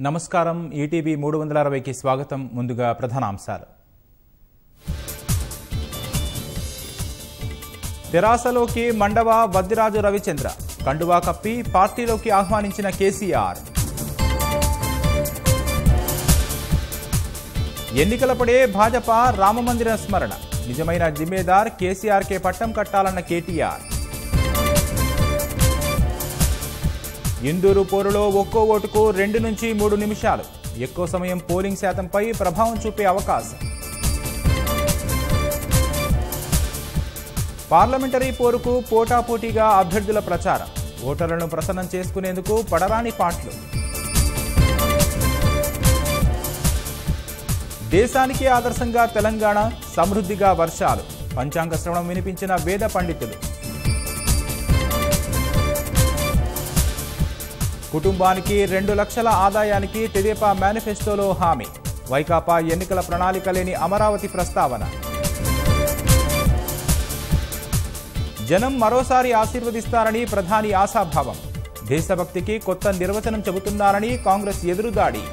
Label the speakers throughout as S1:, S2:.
S1: నమస్కారం ఈటీవీ 360కి స్వాగతం. ముందుగా ప్రధానాంశాలు. తెరాసలోకి మండవ వద్దిరాజు రవిచంద్ర కండువా కప్పి పార్టీలోకి ఆహ్వానించిన కేసీఆర్. ఎన్నికలపడే భాజపా రామమందిర స్మరణ నిజమైన జిమ్మేదార్ కేసీఆర్కే పట్టం కట్టాలన్న కేటీఆర్. ఇందూరు పోరులో ఒక్కో ఓటుకు 2 నుంచి 3 నిమిషాలు ఎక్కువ సమయం పోలింగ్ శాతంపై ప్రభావం చూపే అవకాశం. పార్లమెంటరీ పోరుకు పోటాపోటీగా అభ్యర్థుల ప్రచారం ఓటర్లను ప్రసన్నం చేసుకునేందుకు పడరాని పాట్లు. దేశానికి ఆదర్శంగా తెలంగాణ, సమృద్ధిగా వర్షాలు పంచాంగ శ్రవణం వినిపించిన వేద పండితులు. కుటుంబానికి 2 లక్షల ఆదాయానికి తెదేపా మేనిఫెస్టోలో హామీ. వైకాపా ఎన్నికల ప్రణాళిక లేని అమరావతి ప్రస్తావన. జనం మరోసారి ఆశీర్వదిస్తారని ప్రధాని ఆశాభావం. దేశభక్తికి కొత్త నిర్వచనం చెబుతున్నారని కాంగ్రెస్ ఎదురుదాడి.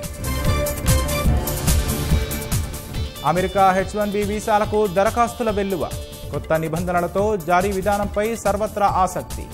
S1: అమెరికా H1B వీసాలకు దరఖాస్తుల వెల్లువ. కొత్త నిబంధనలతో జారీ విధానంపై సర్వత్రా ఆసక్తి.